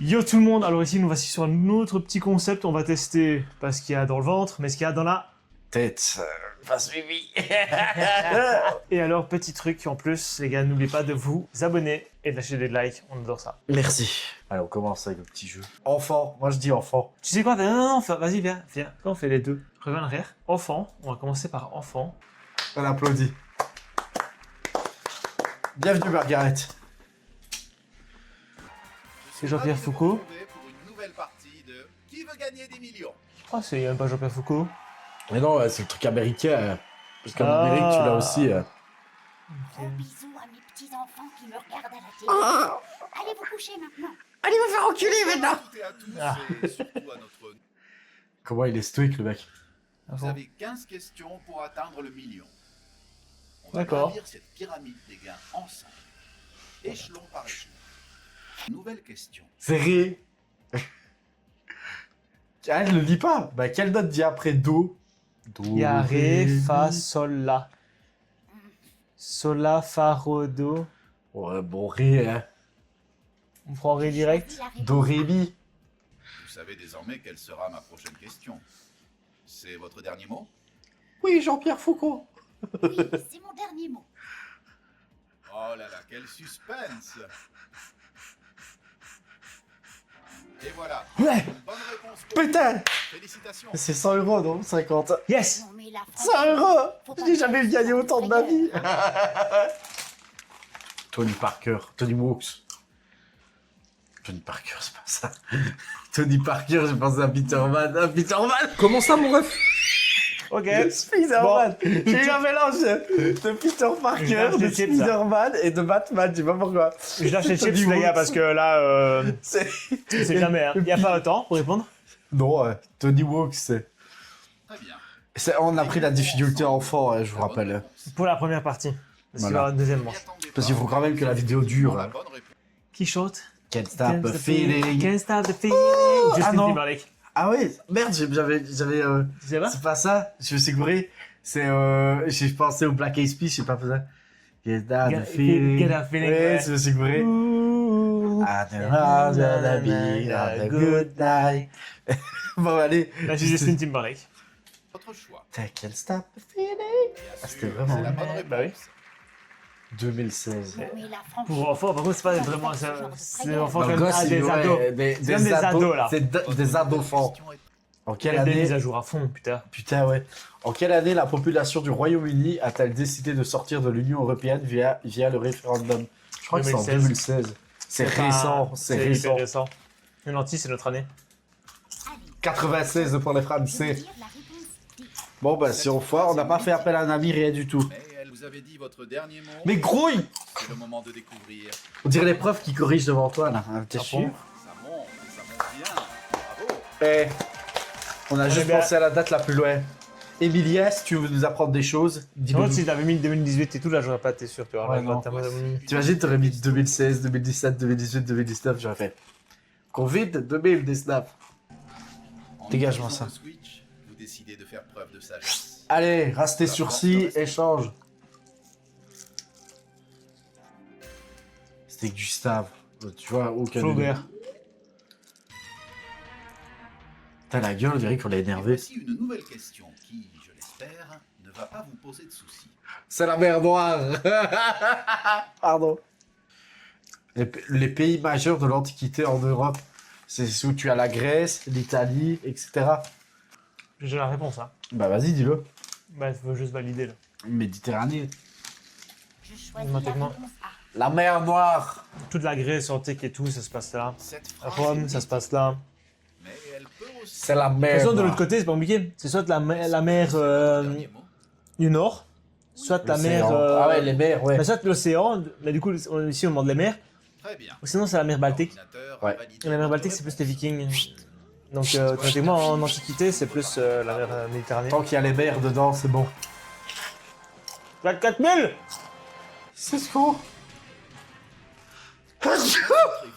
Yo tout le monde, alors ici nous voici sur un autre petit concept, on va tester pas ce qu'il y a dans le ventre, mais ce qu'il y a dans la tête. Pas suivi. Et alors petit truc en plus, les gars, n'oubliez pas de vous abonner et de lâcher des likes, on adore ça. Merci. Allez, on commence avec le petit jeu. Enfant, moi je dis enfant. Tu sais quoi? Non, vas-y, viens. On fait les deux. Reviens en arrière. Enfant, on va commencer par enfant. On applaudit. Bienvenue Margaret. C'est Jean-Pierre Foucault. Pour une nouvelle partie de Qui veut gagner des millions? Oh, c'est même pas Jean-Pierre Foucault. Mais non, c'est le truc américain. Parce qu'en Ah. Amérique, tu l'as aussi. Gros bisous à mes petits-enfants qui me regardent à la télé. Allez vous coucher maintenant. Allez vous faire enculer maintenant. Toutes et à tous, Ah. et surtout à notre... Comment il est stoïque le mec. Vous avez 15 questions pour atteindre le million. On va D'accord. gravir cette pyramide des gains ensemble. Échelon par échelon. Nouvelle question. C'est ré. Ah, je le dis pas. Bah, quelle note dit après do? Do, Il y a Ré, Fa, Sol, La. Sol, La, Fa, Ro, Do. Ouais, bon, ré, hein. On prend Ré direct. Choisis la réponse. Do, ré, mi. Vous savez désormais quelle sera ma prochaine question. C'est votre dernier mot? Oui, Jean-Pierre Foucault. Oui, c'est mon dernier mot. Oh là là, quel suspense! Et voilà. Ouais. Une bonne réponse pour Putain. vous. Félicitations. C'est 100 €, non? 50. Yes! Non mais la 100 €. Faut pas J'ai jamais faire gagné ça, autant de ma Frédéric. vie. Tony Parker. Tony Hawks. Tony Parker, c'est pas ça. Tony Parker, j'ai pensé à Peterman. Comment ça, mon ref? Ok. Spider-Man. J'ai eu un mélange de Peter Je Parker, lâche de les chips, là. Spider-Man et de Batman. Je sais pas pourquoi. Je lâche les Tony chips, les gars, Hawks. parce que là, C'est... c'est jamais. Il n'y a pas le temps pour répondre. Non, Tony Hawks, c'est... Très bien. On a pris la difficulté enfant, je vous La bonne rappelle. réponse. Pour la première partie. Parce qu'il va y Voilà. avoir une deuxième N'y manche. attendez Parce pas. qu'il faut quand même que la vidéo dure. La Là. bonne réponse. Qui chante? Can't stop a feeling. Can't stop the feeling. ah Justin non. Timberlake. Ah ouais, merde, j'avais... Tu sais pas? C'est pas ça, je me suis gouré. C'est... J'ai pensé au Black Eyed Peas, je sais pas pour ça. Get that Get- feeling. get that feeling, Ouais, ouais. je me suis gouré. Ouh. I don't wanna be on a good night. Bon, allez. Là, c'est Justin Timberlake. Votre choix. Can't stop a feeling. Bien Ah, sûr, c'était vraiment c'est la bonne bien. réponse. Bah oui. 2016. Non mais la franchise. Pour enfants, par contre, c'est pas vraiment ça. C'est des enfants Non, comme gosse, des ouais, ados. des comme des ados, là. C'est des Votre adolescents. question est- En Il y quelle a des année... mises à jour à fond, putain. Putain, ouais. En quelle année la population du Royaume-Uni a-t-elle décidé de sortir de l'Union Européenne via le référendum? Je crois que c'est en 2016. C'est pas- récent, c'est récent. hyper récent. Le lentilles, c'est notre année. Allez, 96 pour les je vais Français. dire la réponse D. Bon, bah, si on foire, on n'a pas fait appel à un ami, rien du tout. Mais elle vous avait dit votre dernier mot. Mais gros, C'est le moment de découvrir. on dirait les profs qui corrigent devant toi, là. Ah, t'es Ah sûr? bon Ça monte bien. Bravo. Eh, on a juste bien. pensé à la date la plus loin. Emilia, si tu veux nous apprendre des choses, dis-le. Sinon, si t'avais mis 2018 et tout, là, j'aurais pas été sûr, tu vois. Ouais, Là, non. t'as- T'imagines, t'aurais mis 2016, 2017, 2018, 2019, j'aurais fait. Covid 2019. En Dégage-moi utilisant ça. le Switch, vous décidez de faire preuve de sagesse. Allez, reste tes sursis, échange. C'était Gustave. Tu vois, aucun. Flaubert. T'as la gueule, on dirait qu'on l'a Et énervé. voici une nouvelle question qui, je l'espère, ne va pas vous poser de soucis. C'est la mer Noire. Pardon. Les pays majeurs de l'Antiquité en Europe, c'est où tu as la Grèce, l'Italie, etc. J'ai déjà la réponse, hein. Bah vas-y, dis-le. Bah, il faut juste valider, là. Méditerranée. Je choisis la Automatiquement. réponse A. La mer Noire. Toute la Grèce antique et tout, ça se passe là. Cette À phrase Rome, est ça se dite, passe là. Mais elle peut aussi. C'est la De mer toute façon, de Noire. l'autre côté, c'est pas compliqué. C'est soit la mer Dernier mot. du Nord, soit la mer. L'océan. Ah ouais, les mers, ouais. Mais soit l'océan, mais du coup, ici on demande les mers. Très bien. Ou sinon, c'est la mer Baltique. L'ordinateur Ouais. a validé Et la mer votre Baltique, c'est plus réponse. les Vikings. Donc, automatiquement, en Antiquité, c'est plus la mer Méditerranée. Tant qu'il y a les mers dedans, c'est bon. 24 000. C'est ce qu'on... Concentrez-vous.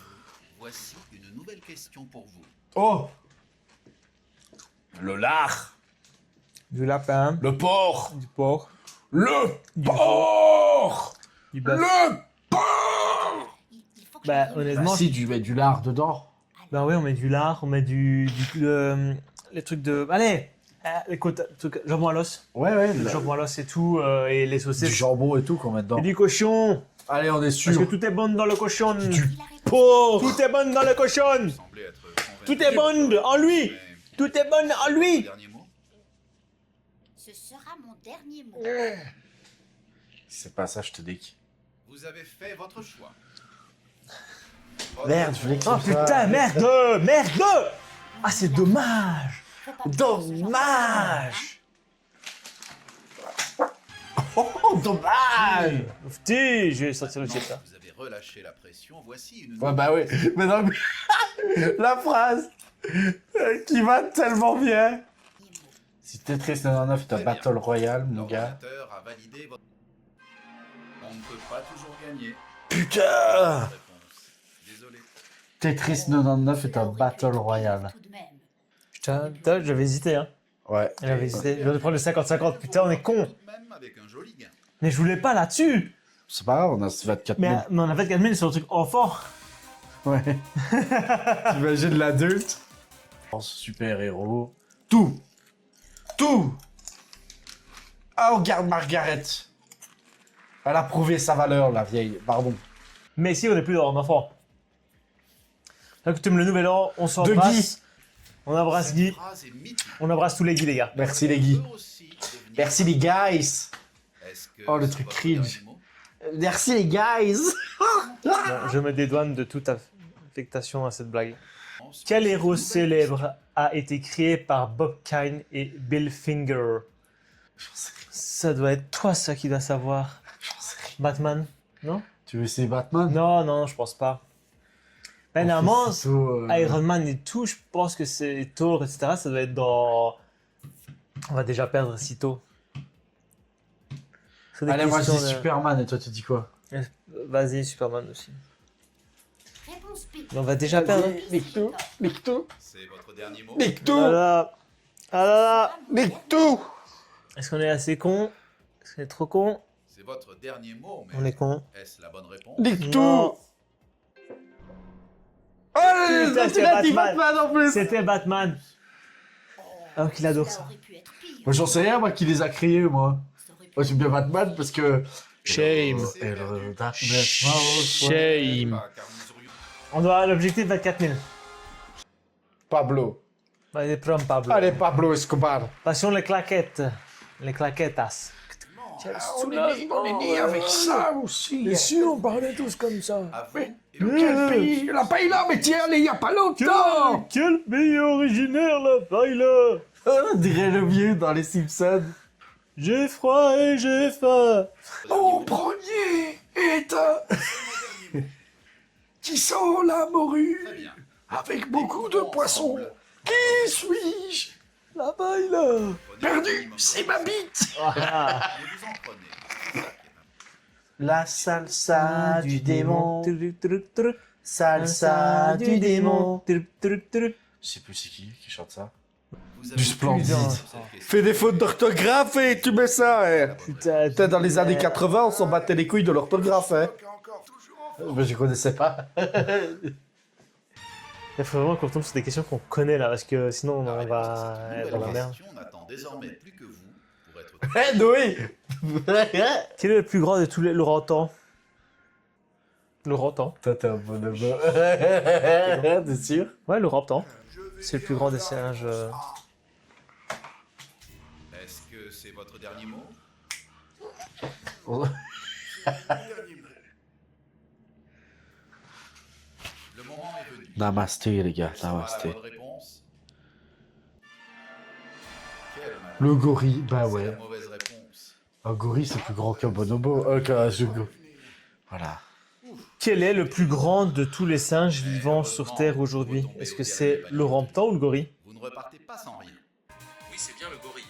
Voici une nouvelle question pour vous. Oh. Le lard. Du lapin, Le porc. du porc, Le porc. du bœuf. Le porc. Il faut que Bah, je vérifie. honnêtement, Si, tu mets du lard dedans. Bah ouais, on met du lard, on met les trucs de... Allez, les côtes, trucs, jambon à l'os. Ouais, Le jambon à l'os et tout, et les du saucisses. jambon et tout qu'on met dedans. Et du cochon. Allez, on est Parce que sûr. tout est bon dans le cochon. Il a Porc. Tout est bon dans le cochon. Semblez être convaincu. Tout est bon en lui. Mais Tout est bon en lui. dernier mot. Ce sera mon dernier mot. C'est pas ça, je te dis. Vous avez fait votre choix. Merde, je voulais que Oh ce soit- putain, merde. Merde. Ah, c'est dommage. Faut pas faire ce genre de Dommage. Oh, dommage. Putain, je vais sortir le titre là. Vous avez relâché la pression. Voici une Ouais, bah oui. Mais non, mais... la phrase qui va tellement bien. Si Tetris 99 est un Battle Royale, mon gars. L'ordinateur a validé votre... On ne peut pas toujours gagner. Putain. Réponse. Désolé. Tetris 99 est un Battle Royale. Tout de même. Putain, j'avais hésité, hein. Ouais. J'avais hésité. Je vais prendre le 50-50. Putain, on est con. Tout de même avec un joli gain. Mais je voulais pas là-dessus. C'est pas grave, on a 24 Mais, 000. mais on a 24 000 sur le truc enfant. Ouais. T'imagines l'adulte. Super héros. Tout. Tout. Ah, regarde Margaret. Elle a prouvé sa valeur, la vieille. Pardon. Mais ici, on n'est plus dans enfant. Donc, tu me le nouvel an, on De s'embrasse. Guy. On embrasse Guy. Cette phrase est mythique. On embrasse tous les Guy, les gars. Merci les Guy. On peut aussi devenir- Merci les guys. Est-ce que Oh, le c'est truc votre cringe. dernier mot? Merci les guys. Bon, je me dédouane de toute affectation à cette blague. Ensuite, Quel c'est héros une célèbre a été créé par Bob Kane et Bill Finger? Ça doit être toi, ça, qui doit savoir. Batman? Non? Tu veux essayer Batman? Non, je pense pas. Ben, On fait normalement, plutôt, Iron Man et tout, je pense que c'est Thor, etc. Ça doit être dans... On va déjà perdre si tôt. C'est des Allez, moi je questions dis de- Superman et toi tu dis quoi? Vas-y, Superman aussi. Réponse B. Mais on va déjà perdre. Nique-tout. Nique-tout. C'est votre dernier mot. Nique-tout. Ah là ah là là. Nique-tout. Est-ce qu'on est assez con? Est-ce qu'on est trop con? C'est votre dernier mot, mais On est con. est-ce la bonne réponse? Nique-tout. Non. Oh, Putain, tu l'as dit Batman. Batman en plus. C'était Batman. Alors qu'il adore Cela ça. aurait pu être pire. Moi j'en sais rien, moi qui les a créés, moi. Ça aurait pu Moi j'aime bien Batman parce que. Shame. C'est perdu. Shame. Pas, car nous aurions- On doit à l'objectif 24 000. Pablo. Allez, prends Pablo. Allez, Pablo Escobar. Passion les claquettes. Les claquettes. On est né avec ça aussi. sûr, on parlait tous comme ça. À vous et Quel pays? La paella, mais tiens, il y a pas longtemps. Quel pays originaire la paille là? On dirait le vieux dans les Simpsons. J'ai froid et j'ai faim. Mon premier est un... Qui sent la morue Très bien. avec beaucoup de poissons. Qui suis-je? La paille là. Perdu, c'est ma bite. Ah, Mais vous en prenez. C'est ça qui est important. La salsa du démon. Truc, truc, truc. Salsa du démon. Truc, truc, truc. Je sais plus c'est qui chante ça. Vous Du avez splendide. pu répondre à cette question. Fais des fautes d'orthographe et tu mets ça, hein. Putain, Peut-être dans les années 80, on s'en battait les couilles de l'orthographe, hein. Mais je connaissais pas. Il faut vraiment qu'on tombe sur des questions qu'on connaît là, parce que sinon La on réponse va à cette être dans la nouvelle merde. question n'attend désormais plus que vous pour être Eh, Noé. Quel est le plus grand de tous les Laurentan? Laurentan? Toi, t'es un bonhomme. T'es sûr? Ouais, Laurentan. C'est le plus grand des singes. Est-ce que c'est votre dernier mot? Le moment est venu. Namasté, les gars, Quelle sera la namasté. bonne réponse? Quel malheur. Le gorille, bah C'est ouais. la mauvaise réponse. Un gorille, c'est plus grand qu'un bonobo. Qu'un jugo. Voilà. Quel est le plus grand de tous les singes vivants sur Terre aujourd'hui? Est-ce que c'est l'orang-outan ou le gorille? Vous ne repartez pas sans rien. Oui, c'est bien le gorille.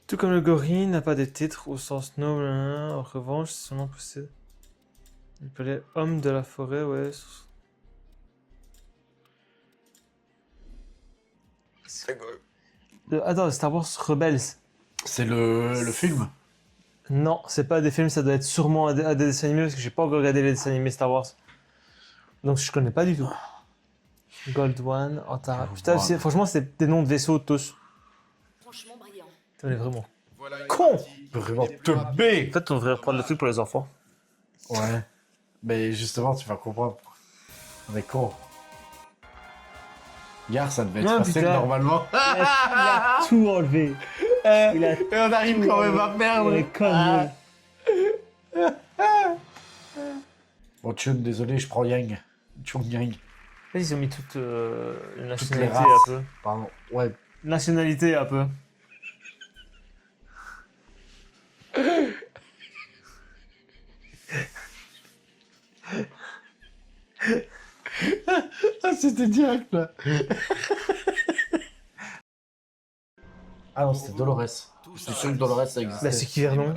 Tout comme le gorille n'a pas de titre au sens noble, hein, en revanche, son nom possède. Il appelait homme de la forêt, ouais. Attends, Star Wars Rebels. C'est le film. Non, c'est pas des films, ça doit être sûrement un des dessins animés parce que j'ai pas encore regardé les dessins animés Star Wars. Donc je connais pas du tout. Gold One, Antara. Gold Putain, One. franchement, c'est des noms de vaisseaux tous. Franchement brillant. On est vraiment Voilà une con. partie. Vraiment teubé. En fait, on devrait reprendre le truc pour les enfants. Ouais. Mais justement, tu vas comprendre. On est con. Regarde, ça devait être Non, facile putain. normalement. Il a tout enlevé. Il a Et on arrive quand même à perdre. les conneries. Bon, Chun, désolé, je prends Yang. Chung Yang. Ils ont mis toute une nationalité races. un peu. Pardon. Ouais. Nationalité un peu. Ah, c'était direct là. Ah non, c'était Dolores. Je suis sûr que Dolores ça existait. Bah, c'est qui Vernon?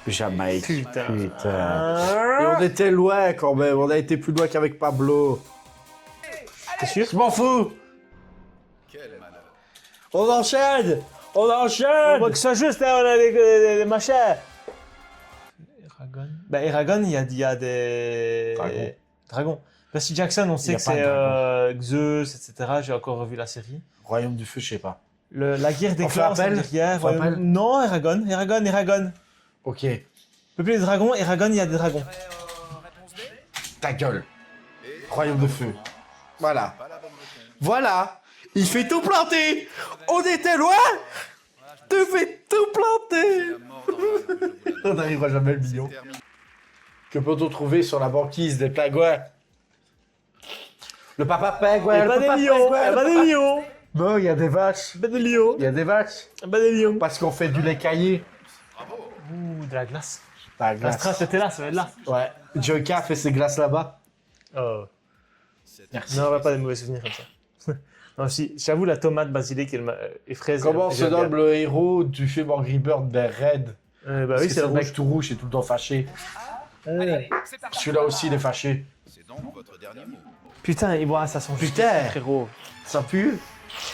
Jamaïque. Putain. Et on était loin quand même. On a été plus loin qu'avec Pablo. T'es sûr? Je m'en fous. Quel malheur. On enchaîne. On On enchaîne. voit que ça juste, hein, on a des machins. Eragon. Bah, Eragon, il y a des. Dragons. Dragons. Percy Jackson, on Il y sait a que pas de c'est Zeus, etc. J'ai encore revu la série. Royaume du feu, je sais pas. La guerre des On fait clans, ça appel veut dire guerre. On fait appel Non, Eragon. Ok. Peuplé des dragons, Eragon, il y a des dragons. Ta gueule. Royaume de feu. Voilà. Pas la bonne réponse. Voilà. Il fait tout planter. On était loin. Tu fais tout planter. La mort dans l'âme que je vous la On donne. n'arrivera jamais le million. Terminé. Que peut-on trouver sur la banquise des pingouins? Le papa Il y pingouin, a le pas des papa lions, il y pingouin, a le pas des papa- lions, Non, il y a des vaches. il y a pas des lions, Il y a des vaches. il y a pas des lions. Parce qu'on fait du lait caillé. Bravo. Ouh, de la glace. La La glace. strasse était là, ça va être là. Ouais. Joker fait ses glaces là-bas. Oh. C'est Merci. Non, on va pas des mauvais souvenirs comme ça. Non, si, j'avoue, la tomate, basilic et fraise. Comment j'aime se bien. nomme le héros du film Angry Bird des Red? Bah Parce oui, que c'est le le mec rouge. tout rouge et tout le temps fâché. Celui-là aussi, il est fâché. C'est donc votre dernier mot. Putain, et voilà, ça sent Putain. juste, frérot. Ça pue? Tu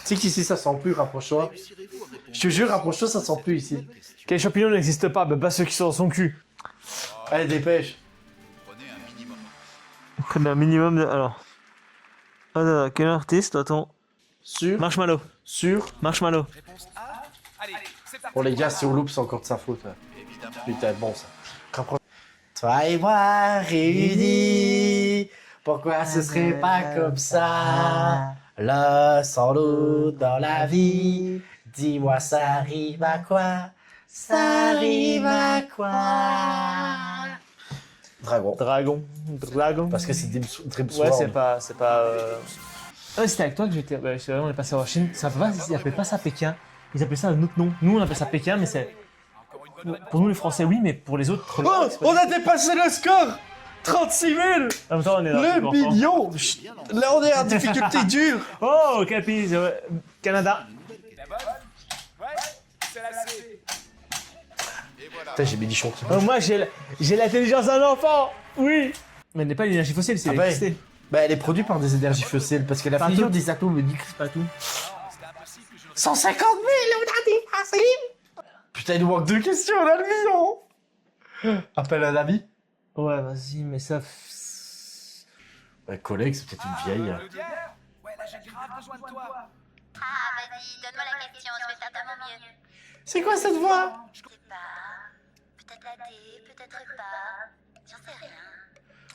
sais qu'ici, ça sent plus, rapproche-toi. Réussirez-vous à répondre Je te jure, rapproche-toi, ça sent plus ici. Quels champignons n'existent pas? Bah, pas ceux qui sont dans son cul. Allez, dépêche. Prenez un minimum. Très bien, minimum de. Alors. Attends, quel artiste? Attends. Sûr? Marshmallow. Sûr? Marshmallow. Réponse A. Allez, c'est parti. Bon, les gars, si on loupe, c'est encore de sa faute. Hein. Évidemment. Putain, bon, ça. Rapproche. Toi et moi réunis, pourquoi ce serait pas comme ça? L'un sans l'autre dans la vie, dis-moi ça arrive à quoi? Ça arrive à quoi? Dragon. Dragon. Parce que c'est Dream Ouais, Sword. c'est pas. Ah, ouais, c'était avec toi que j'étais. Bah, c'est vrai, on est passé en Chine. Ils appelaient pas ça Pékin. Ils appelaient ça un autre nom. Nous, on appelle ça Pékin, mais c'est. Encore une bonne réponse. Pour nous, les Français, oui, mais pour les autres. Oh, on a dépassé le score! 36 000! En même temps, on est dans Le enfant. million! Là, on est en difficulté dure! Oh, quel pays? Canada. Ouais, c'est la C. Et voilà. Putain, j'ai mis Dichon. Oh, moi, j'ai l'intelligence d'un enfant. Oui. Mais elle n'est pas l'énergie fossile, c'est Ah bah, l'électricité. Bah, elle est produite par des énergies fossiles parce que la Pas fusion tout. des atomes me dit que C'est pas tout. C'était impossible que je 150 000, on a dépassé! Putain, il nous manque 2 questions, on a le million! Appelle un ami? Ouais, vas-y, mais ça. Un collègue, c'est peut-être une vieille. Claudia. Ouais, là j'ai grave besoin de toi. Ah, vas-y, donne-moi la question, je vais faire de mon mieux. C'est quoi cette voix? Je sais pas. Peut-être la D, peut-être pas. J'en sais rien.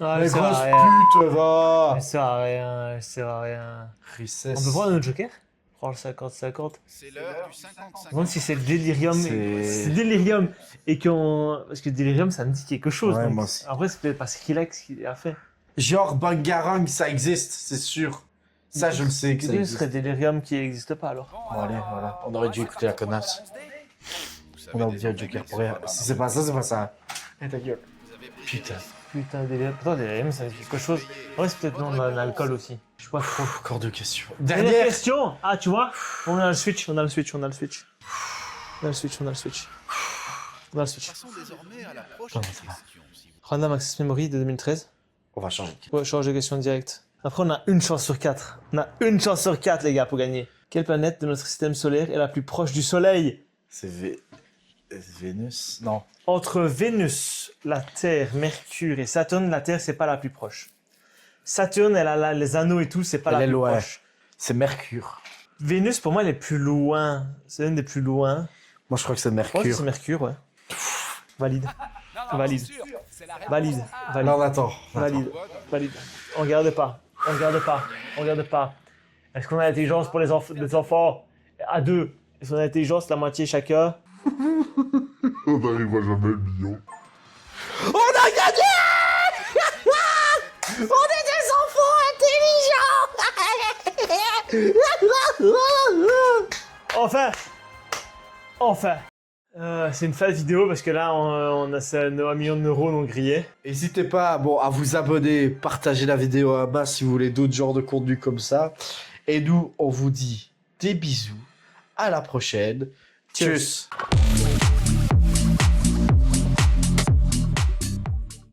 Ah, Mais elle sert à grosse rien. pute, va! Elle sert à rien, elle sert à rien. Tristesse. On peut prendre un autre joker? Prends le 50-50. C'est l'heure du Je me 50-50. demande si c'est le délirium. C'est- Si c'est délirium. Et qu'on. Parce que délirium, ça me dit quelque chose. Ouais, donc. moi aussi. Après, c'est peut-être pas Skrillex qui a fait. Genre Bangarang, ça existe, c'est sûr. Ça, je le sais que ça Ce existe. serait délirium qui n'existe pas alors. Bon, allez, voilà. On aurait dû écouter la connasse. Vous savez On a oublié un désormais joker que pour rien. c'est Si c'est pas ça, c'est pas ça. Eh, ta gueule. Vous avez pris Putain. Putain, délirium. Pourtant, délirium, ça me dit quelque chose. En vrai, c'est peut-être non, un alcool aussi. Je sais pas trop. Encore 2 questions. Dernière Dernière! question. Ah, tu vois, on a le switch, on a le switch. On a le switch. Passons désormais à la prochaine Ouais, ça va. question. Si vous... Random Access Memory de 2013. On va changer. Ouais, change de question directe. Après, on a une chance sur 4. On a une chance sur 4, les gars, pour gagner. Quelle planète de notre système solaire est la plus proche du Soleil? C'est Vénus? Non. Entre Vénus, la Terre, Mercure et Saturne, la Terre, c'est pas la plus proche. Saturne, elle a les anneaux et tout, c'est pas Elle la est plus loin. proche. C'est Mercure. Vénus, pour moi, elle est plus loin. C'est une des plus loin. Moi, je crois que c'est Je pense que Mercure. c'est Mercure, ouais. Valide. Valide. la Valide. Valide. Alors, attends. Valide. Valide. On regarde pas. On regarde pas. On regarde pas. Est-ce qu'on a l'intelligence pour les enfants à deux? Est-ce qu'on a l'intelligence la moitié chacun? On n'arrivera jamais le million. On a gagné. On est des enfants intelligents. Enfin! Enfin! C'est une fade vidéo parce que là, on a 1 million de neurones grillés. N'hésitez pas à vous abonner, partager la vidéo à bas si vous voulez d'autres genres de contenu comme ça. Et nous, on vous dit des bisous. À la prochaine. Tchuss.